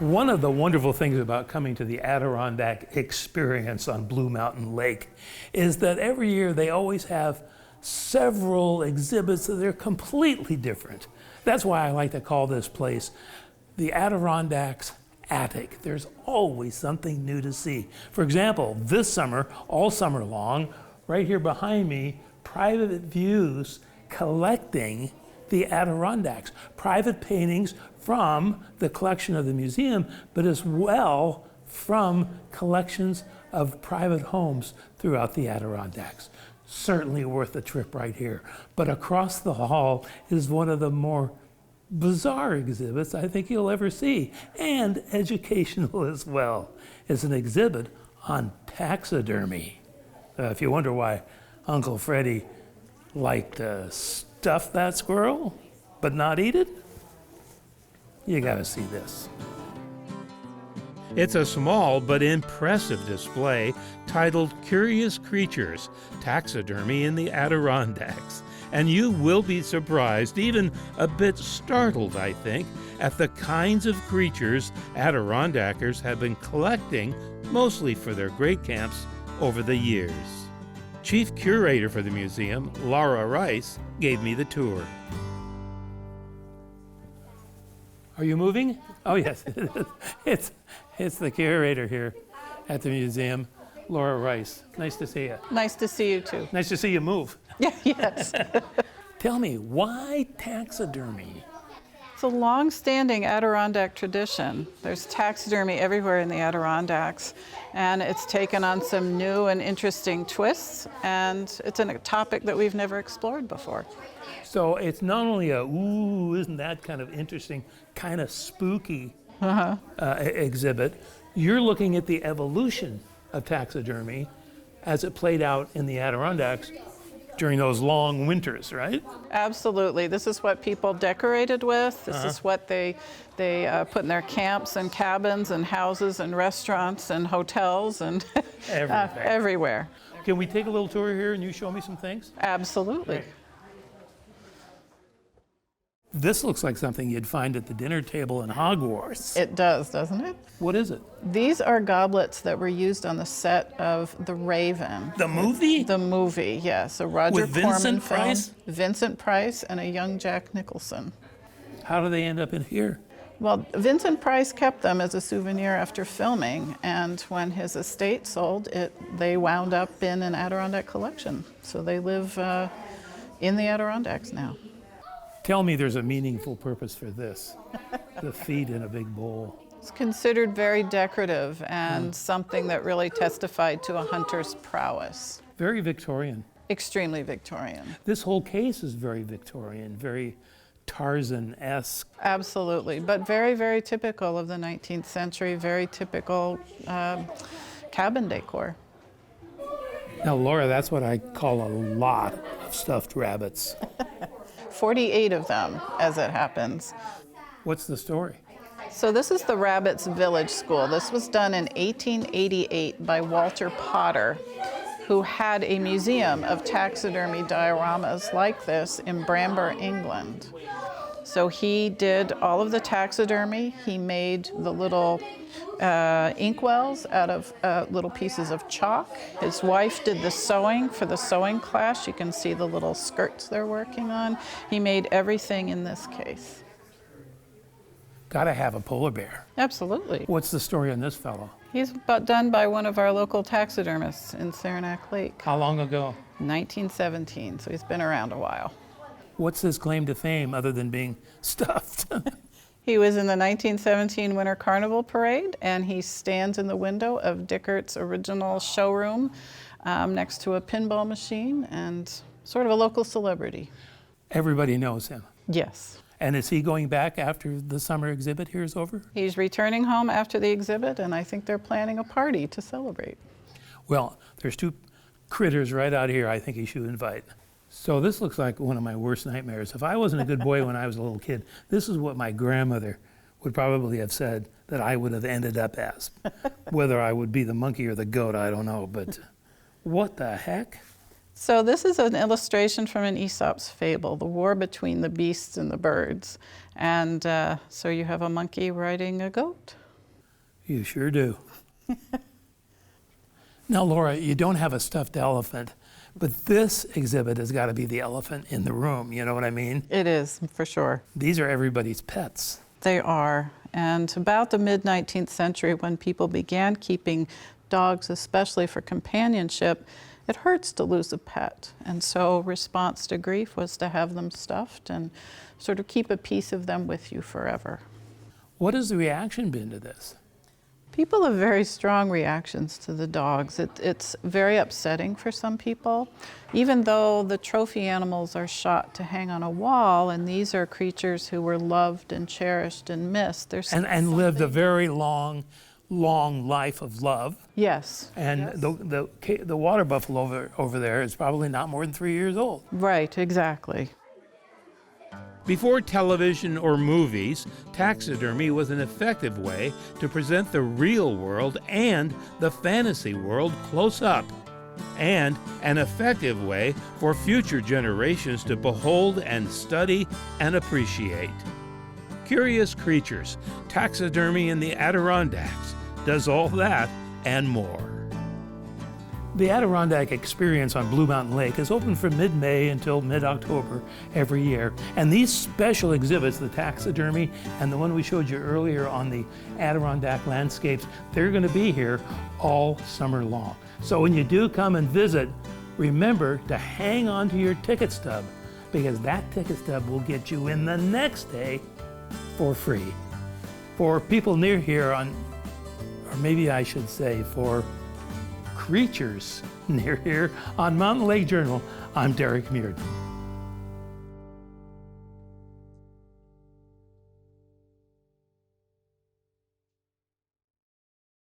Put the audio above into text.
One of the wonderful things about coming to the Adirondack Experience on Blue Mountain Lake is that every year they always have several exhibits that are completely different. That's why I like to call this place the Adirondacks Attic. There's always something new to see. For example, this summer, all summer long, right here behind me, private views collecting the Adirondacks. Private paintings from the collection of the museum, but as well from collections of private homes throughout the Adirondacks. Certainly worth a trip right here. But across the hall is one of the more bizarre exhibits I think you'll ever see, and educational as well. It's an exhibit on taxidermy. If you wonder why Uncle Freddie liked to stuff that squirrel, but not eat it, you gotta see this. It's a small but impressive display titled Curious Creatures, Taxidermy in the Adirondacks. And you will be surprised, even a bit startled, I think, at the kinds of creatures Adirondackers have been collecting, mostly for their great camps, over the years. Chief Curator for the museum, Laura Rice, gave me the tour. Are you moving? Oh, yes. It's the curator here at the museum, Laura Rice. Nice to see you. Nice to see you, too. Nice to see you move. Yeah, yes. Tell me, why taxidermy? It's a long-standing Adirondack tradition. There's taxidermy everywhere in the Adirondacks, and it's taken on some new and interesting twists, and it's a topic that we've never explored before. So it's not only a, ooh, isn't that kind of interesting, kind of spooky exhibit, you're looking at the evolution of taxidermy as it played out in the Adirondacks during those long winters, right? Absolutely. This is what people decorated with. This is what they put in their camps and cabins and houses and restaurants and hotels and everywhere. Can we take a little tour here and you show me some things? Absolutely. Great. This looks like something you'd find at the dinner table in Hogwarts. It does, doesn't it? What is it? These are goblets that were used on the set of The Raven. The movie? The movie, yes. A Roger With Corman Vincent film. Price? Vincent Price and a young Jack Nicholson. How do they end up in here? Well, Vincent Price kept them as a souvenir after filming, and when his estate sold it, they wound up in an Adirondack collection. So they live in the Adirondacks now. Tell me there's a meaningful purpose for this, the feet in a big bowl. It's considered very decorative and something that really testified to a hunter's prowess. Very Victorian. Extremely Victorian. This whole case is very Victorian, very Tarzan-esque. Absolutely, but very, very typical of the 19th century, very typical cabin decor. Now, Laura, that's what I call a lot of stuffed rabbits. 48 of them, as it happens. What's the story? So this is the Rabbits Village School. This was done in 1888 by Walter Potter, who had a museum of taxidermy dioramas like this in Bramber, England. So he did all of the taxidermy. He made the little inkwells out of little pieces of chalk. His wife did the sewing for the sewing class. You can see the little skirts they're working on. He made everything in this case. Gotta have a polar bear. Absolutely. What's the story on this fellow? He's done by one of our local taxidermists in Saranac Lake. How long ago? 1917, so he's been around a while. What's his claim to fame other than being stuffed? He was in the 1917 Winter Carnival Parade, and he stands in the window of Dickert's original showroom next to a pinball machine, and sort of a local celebrity. Everybody knows him. Yes. And is he going back after the summer exhibit here is over? He's returning home after the exhibit, and I think they're planning a party to celebrate. Well, there's two critters right out here I think you should invite. So this looks like one of my worst nightmares. If I wasn't a good boy when I was a little kid, this is what my grandmother would probably have said that I would have ended up as. Whether I would be the monkey or the goat, I don't know, but what the heck? So this is an illustration from an Aesop's fable, the war between the beasts and the birds. And so you have a monkey riding a goat. You sure do. Now, Laura, you don't have a stuffed elephant, but this exhibit has got to be the elephant in the room. You know what I mean? It is, for sure. These are everybody's pets. They are. And about the mid-19th century, when people began keeping dogs, especially for companionship, it hurts to lose a pet. And so response to grief was to have them stuffed and sort of keep a piece of them with you forever. What has the reaction been to this? People have very strong reactions to the dogs. It's very upsetting for some people. Even though the trophy animals are shot to hang on a wall, and these are creatures who were loved and cherished and missed. There's And lived a very long life of love. Yes. And yes. the water buffalo over there is probably not more than 3 years old. Right, exactly. Before television or movies, taxidermy was an effective way to present the real world and the fantasy world close up, and an effective way for future generations to behold and study and appreciate. Curious Creatures, Taxidermy in the Adirondacks, does all that and more. The Adirondack Experience on Blue Mountain Lake is open from mid-May until mid-October every year. And these special exhibits, the taxidermy and the one we showed you earlier on the Adirondack landscapes, they're going to be here all summer long. So when you do come and visit, remember to hang on to your ticket stub, because that ticket stub will get you in the next day for free. For people near here or maybe I should say for creatures near here on Mountain Lake Journal, I'm Derek Muirden.